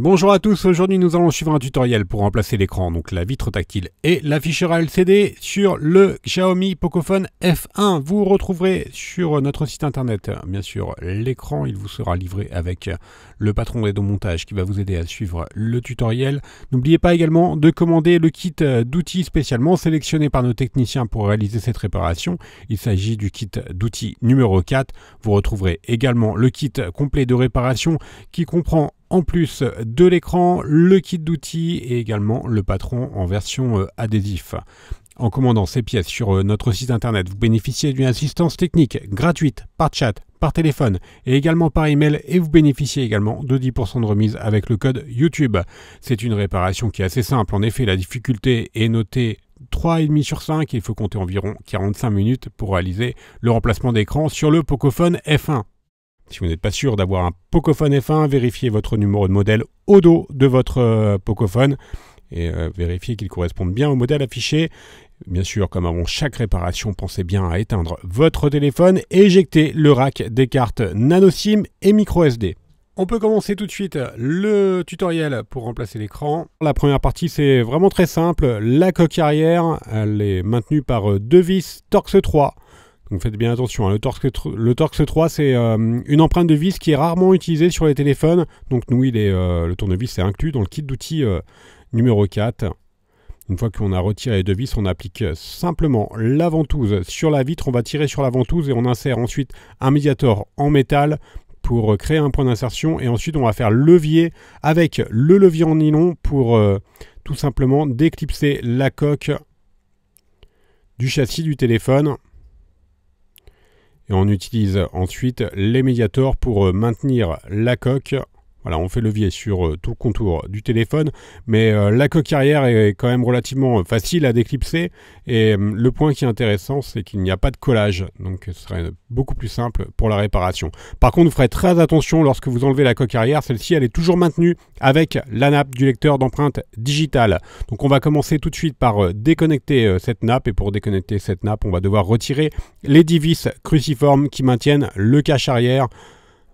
Bonjour à tous, aujourd'hui nous allons suivre un tutoriel pour remplacer l'écran, donc la vitre tactile et l'afficheur LCD sur le Xiaomi Pocophone F1. Vous retrouverez sur notre site internet, bien sûr, l'écran, il vous sera livré avec le patron des montages qui va vous aider à suivre le tutoriel. N'oubliez pas également de commander le kit d'outils spécialement sélectionné par nos techniciens pour réaliser cette réparation. Il s'agit du kit d'outils numéro 4. Vous retrouverez également le kit complet de réparation qui comprend en plus de l'écran, le kit d'outils et également le patron en version adhésif. En commandant ces pièces sur notre site internet, vous bénéficiez d'une assistance technique gratuite par chat, par téléphone et également par email, et vous bénéficiez également de 10% de remise avec le code YouTube. C'est une réparation qui est assez simple. En effet, la difficulté est notée 3,5 sur 5. Il faut compter environ 45 minutes pour réaliser le remplacement d'écran sur le Pocophone F1. Si vous n'êtes pas sûr d'avoir un Pocophone F1, vérifiez votre numéro de modèle au dos de votre Pocophone et vérifiez qu'il corresponde bien au modèle affiché. Bien sûr, comme avant chaque réparation, pensez bien à éteindre votre téléphone et éjecter le rack des cartes nano SIM et micro SD. On peut commencer tout de suite le tutoriel pour remplacer l'écran. La première partie, c'est vraiment très simple. La coque arrière, elle est maintenue par deux vis Torx 3. Donc faites bien attention, hein. Le Torx 3, c'est une empreinte de vis qui est rarement utilisée sur les téléphones. Donc nous, le tournevis est inclus dans le kit d'outils numéro 4. Une fois qu'on a retiré les deux vis, on applique simplement la ventouse sur la vitre. On va tirer sur la ventouse et on insère ensuite un médiator en métal pour créer un point d'insertion. Et ensuite, on va faire levier avec le levier en nylon pour tout simplement déclipser la coque du châssis du téléphone. Et on utilise ensuite les médiators pour maintenir la coque. Voilà, on fait levier sur tout le contour du téléphone, mais la coque arrière est quand même relativement facile à déclipser. Et le point qui est intéressant, c'est qu'il n'y a pas de collage, donc ce serait beaucoup plus simple pour la réparation. Par contre, vous ferez très attention lorsque vous enlevez la coque arrière. Celle-ci, elle est toujours maintenue avec la nappe du lecteur d'empreinte digitale. Donc on va commencer tout de suite par déconnecter cette nappe, et pour déconnecter cette nappe, on va devoir retirer les 10 vis cruciformes qui maintiennent le cache arrière.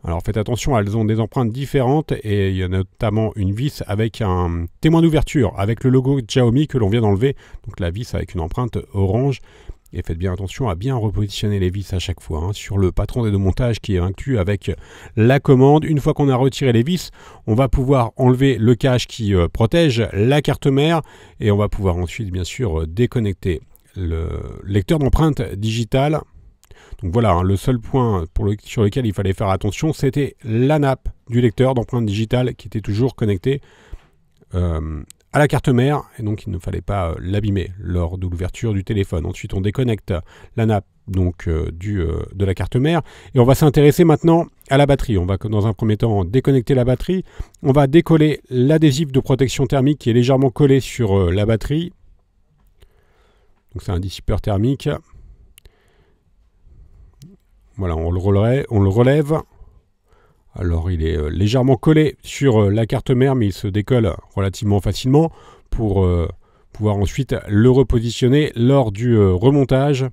Alors faites attention, elles ont des empreintes différentes et il y a notamment une vis avec un témoin d'ouverture avec le logo Xiaomi que l'on vient d'enlever. Donc la vis avec une empreinte orange. Et faites bien attention à bien repositionner les vis à chaque fois hein, sur le patron des montages qui est inclus avec la commande. Une fois qu'on a retiré les vis, on va pouvoir enlever le cache qui protège la carte mère et on va pouvoir ensuite bien sûr déconnecter le lecteur d'empreinte digitale. Donc voilà, hein, le seul point sur lequel il fallait faire attention, c'était la nappe du lecteur d'empreinte digitale qui était toujours connectée à la carte mère, et donc il ne fallait pas l'abîmer lors de l'ouverture du téléphone. Ensuite, on déconnecte la nappe donc, de la carte mère, et on va s'intéresser maintenant à la batterie. On va dans un premier temps déconnecter la batterie, on va décoller l'adhésif de protection thermique qui est légèrement collé sur la batterie. Donc c'est un dissipeur thermique. Voilà, on le relève. Alors il est légèrement collé sur la carte mère, mais il se décolle relativement facilement pour pouvoir ensuite le repositionner lors du remontage.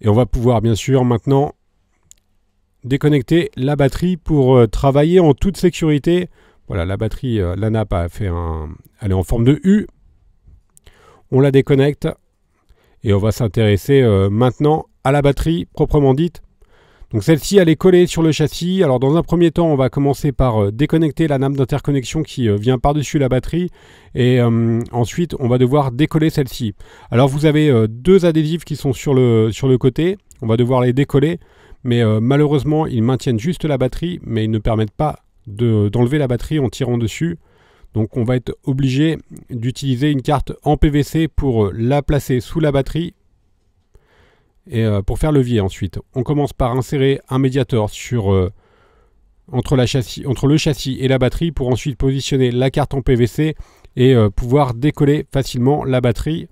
Et on va pouvoir bien sûr maintenant déconnecter la batterie pour travailler en toute sécurité. Voilà, la batterie, la nappe elle est en forme de U. On la déconnecte. Et on va s'intéresser maintenant à la batterie proprement dite. Donc celle-ci, elle est collée sur le châssis. Alors dans un premier temps, on va commencer par déconnecter la nappe d'interconnexion qui vient par-dessus la batterie. Et ensuite, on va devoir décoller celle-ci. Alors vous avez deux adhésifs qui sont sur le côté. On va devoir les décoller. Mais malheureusement, ils maintiennent juste la batterie, mais ils ne permettent pas d'enlever la batterie en tirant dessus. Donc on va être obligé d'utiliser une carte en PVC pour la placer sous la batterie et pour faire levier ensuite. On commence par insérer un médiator entre le châssis et la batterie pour ensuite positionner la carte en PVC et pouvoir décoller facilement la batterie.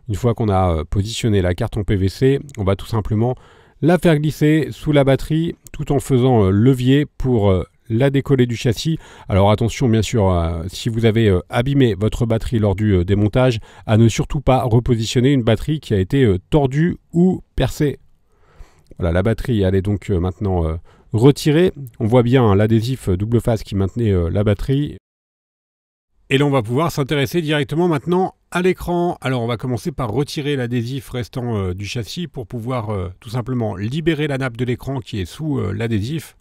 Une fois qu'on a positionné la carte en PVC, on va tout simplement la faire glisser sous la batterie tout en faisant levier pour la décoller du châssis. Alors attention bien sûr, si vous avez abîmé votre batterie lors du démontage, à ne surtout pas repositionner une batterie qui a été tordue ou percée. Voilà, la batterie elle est donc maintenant retiré. On voit bien hein, l'adhésif double face qui maintenait la batterie. Et là, on va pouvoir s'intéresser directement maintenant à l'écran. Alors, on va commencer par retirer l'adhésif restant du châssis pour pouvoir tout simplement libérer la nappe de l'écran qui est sous l'adhésif.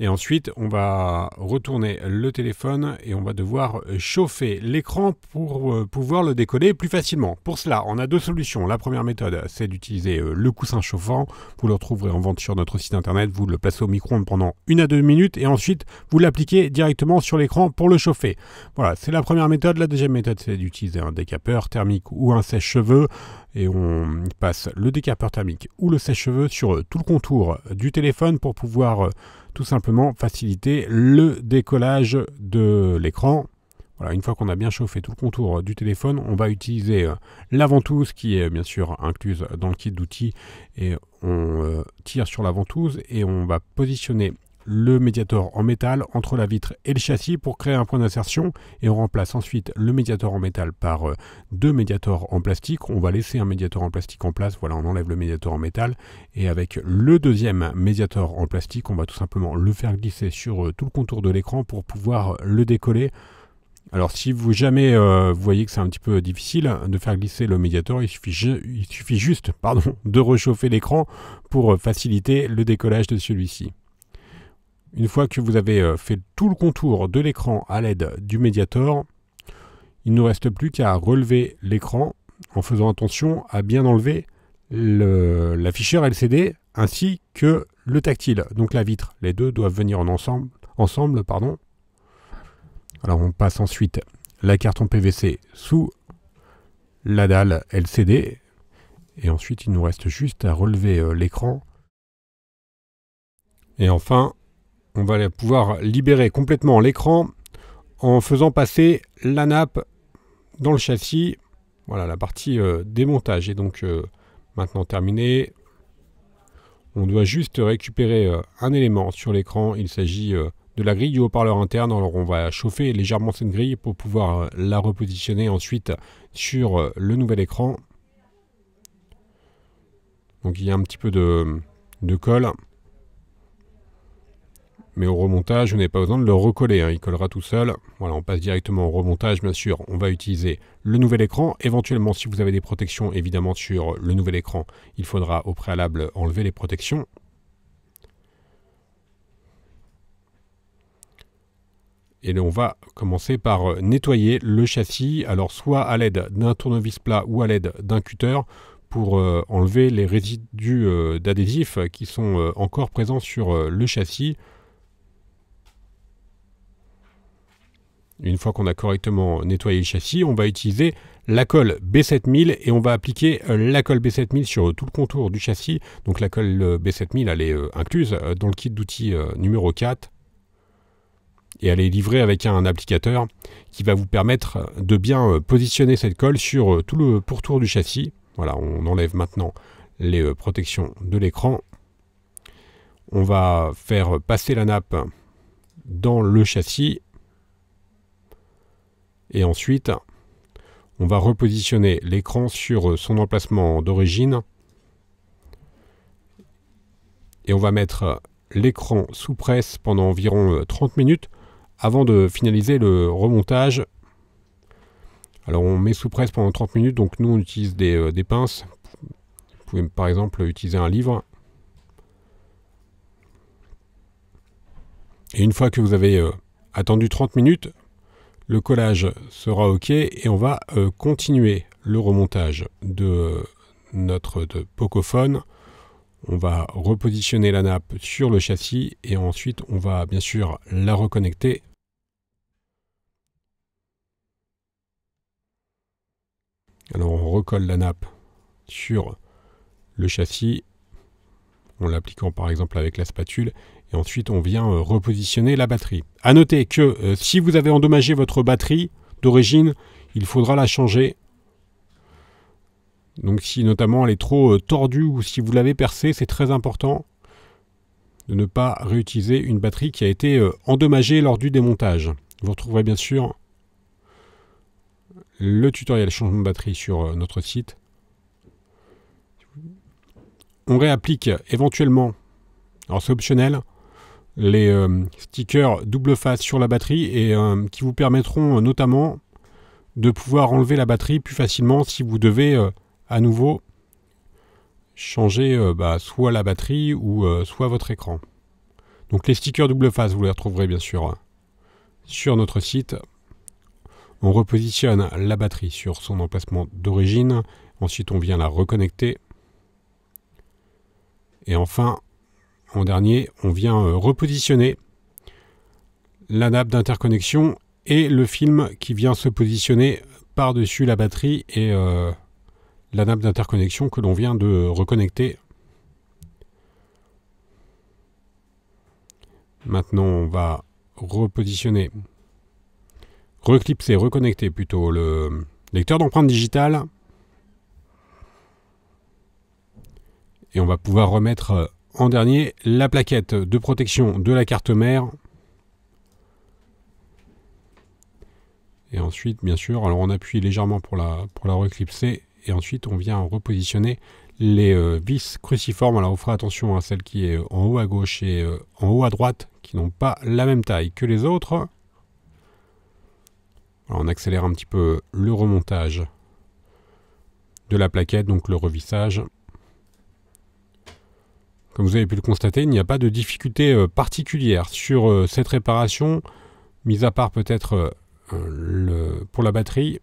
Et ensuite, on va retourner le téléphone et on va devoir chauffer l'écran pour pouvoir le décoller plus facilement. Pour cela, on a deux solutions. La première méthode, c'est d'utiliser le coussin chauffant. Vous le retrouverez en vente sur notre site internet. Vous le placez au micro-ondes pendant 1 à 2 minutes et ensuite, vous l'appliquez directement sur l'écran pour le chauffer. Voilà, c'est la première méthode. La deuxième méthode, c'est d'utiliser un décapeur thermique ou un sèche-cheveux. Et on passe le décapeur thermique ou le sèche-cheveux sur tout le contour du téléphone pour pouvoir tout simplement faciliter le décollage de l'écran. Voilà, une fois qu'on a bien chauffé tout le contour du téléphone, on va utiliser la ventouse qui est bien sûr incluse dans le kit d'outils et on tire sur la ventouse et on va positionner le médiator en métal entre la vitre et le châssis pour créer un point d'insertion et on remplace ensuite le médiator en métal par deux médiators en plastique. On va laisser un médiator en plastique en place, voilà, on enlève le médiator en métal et avec le deuxième médiator en plastique, on va tout simplement le faire glisser sur tout le contour de l'écran pour pouvoir le décoller. Alors si vous jamais vous voyez que c'est un petit peu difficile de faire glisser le médiator, il suffit juste de réchauffer l'écran pour faciliter le décollage de celui-ci. Une fois que vous avez fait tout le contour de l'écran à l'aide du médiator, il ne reste plus qu'à relever l'écran en faisant attention à bien enlever l'afficheur LCD ainsi que le tactile, donc la vitre. Les deux doivent venir ensemble. Alors on passe ensuite la carte en PVC sous la dalle LCD et ensuite il nous reste juste à relever l'écran. Et enfin, on va pouvoir libérer complètement l'écran en faisant passer la nappe dans le châssis. Voilà, la partie démontage est donc maintenant terminée. On doit juste récupérer un élément sur l'écran. Il s'agit de la grille du haut-parleur interne. Alors on va chauffer légèrement cette grille pour pouvoir la repositionner ensuite sur le nouvel écran. Donc il y a un petit peu de colle. Mais au remontage, vous n'avez pas besoin de le recoller, hein, il collera tout seul. Voilà, on passe directement au remontage, bien sûr. On va utiliser le nouvel écran. Éventuellement, si vous avez des protections, évidemment, sur le nouvel écran, il faudra au préalable enlever les protections. Et là, on va commencer par nettoyer le châssis, alors soit à l'aide d'un tournevis plat ou à l'aide d'un cutter, pour enlever les résidus d'adhésif qui sont encore présents sur le châssis. Une fois qu'on a correctement nettoyé le châssis, on va utiliser la colle B7000 et on va appliquer la colle B7000 sur tout le contour du châssis. Donc la colle B7000, elle est incluse dans le kit d'outils numéro 4 et elle est livrée avec un applicateur qui va vous permettre de bien positionner cette colle sur tout le pourtour du châssis. Voilà, on enlève maintenant les protections de l'écran. On va faire passer la nappe dans le châssis. Et ensuite, on va repositionner l'écran sur son emplacement d'origine. Et on va mettre l'écran sous presse pendant environ 30 minutes avant de finaliser le remontage. Alors on met sous presse pendant 30 minutes, donc nous on utilise des pinces. Vous pouvez par exemple utiliser un livre. Et une fois que vous avez attendu 30 minutes, le collage sera OK et on va continuer le remontage de notre Pocophone. On va repositionner la nappe sur le châssis et ensuite on va bien sûr la reconnecter. Alors on recolle la nappe sur le châssis en l'appliquant par exemple avec la spatule. Et ensuite, on vient repositionner la batterie. A noter que si vous avez endommagé votre batterie d'origine, il faudra la changer. Donc si notamment elle est trop tordue ou si vous l'avez percée, c'est très important de ne pas réutiliser une batterie qui a été endommagée lors du démontage. Vous retrouverez bien sûr le tutoriel changement de batterie sur notre site. On réapplique éventuellement Alors c'est optionnel, les stickers double face sur la batterie et qui vous permettront notamment de pouvoir enlever la batterie plus facilement si vous devez à nouveau changer soit la batterie ou soit votre écran. Donc les stickers double face, vous les retrouverez bien sûr sur notre site. On repositionne la batterie sur son emplacement d'origine. Ensuite, on vient la reconnecter. Et enfin, en dernier, on vient repositionner la nappe d'interconnexion et le film qui vient se positionner par-dessus la batterie et la nappe d'interconnexion que l'on vient de reconnecter. Maintenant, on va repositionner, reclipser, reconnecter plutôt le lecteur d'empreintes digitales. Et on va pouvoir remettre en dernier la plaquette de protection de la carte mère. Et ensuite, bien sûr, alors on appuie légèrement pour la reclipser. Et ensuite, on vient repositionner les vis cruciformes. Alors, vous ferez attention à celle qui est en haut à gauche et en haut à droite, qui n'ont pas la même taille que les autres. Alors, on accélère un petit peu le remontage de la plaquette, donc le revissage. Comme vous avez pu le constater, il n'y a pas de difficulté particulière sur cette réparation, mis à part peut-être pour la batterie.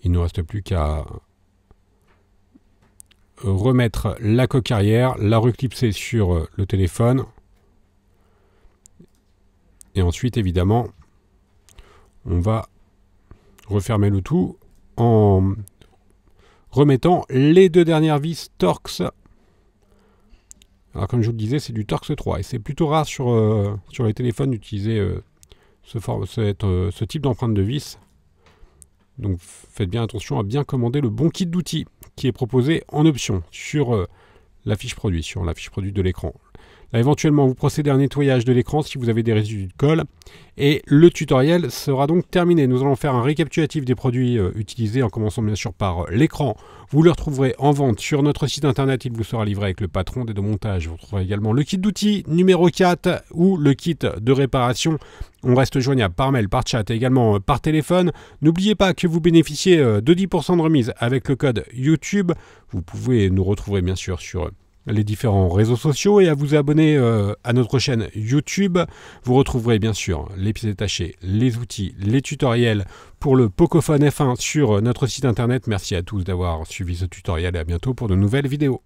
Il ne nous reste plus qu'à remettre la coque arrière, la reclipser sur le téléphone. Et ensuite, évidemment, on va refermer le tout en remettant les deux dernières vis Torx. Alors comme je vous le disais, c'est du Torx 3 et c'est plutôt rare sur les téléphones d'utiliser ce type d'empreinte de vis. Donc faites bien attention à bien commander le bon kit d'outils qui est proposé en option sur la fiche produit, de l'écran. Là, éventuellement, vous procédez à un nettoyage de l'écran si vous avez des résidus de colle. Et le tutoriel sera donc terminé. Nous allons faire un récapitulatif des produits utilisés, en commençant bien sûr par l'écran. Vous le retrouverez en vente sur notre site internet. Il vous sera livré avec le patron des deux montages. Vous retrouverez également le kit d'outils numéro 4 ou le kit de réparation. On reste joignable par mail, par chat et également par téléphone. N'oubliez pas que vous bénéficiez de 10% de remise avec le code YouTube. Vous pouvez nous retrouver bien sûr sur les différents réseaux sociaux et à vous abonner à notre chaîne YouTube. Vous retrouverez bien sûr les pièces détachées, les outils, les tutoriels pour le Pocophone F1 sur notre site internet. Merci à tous d'avoir suivi ce tutoriel et à bientôt pour de nouvelles vidéos.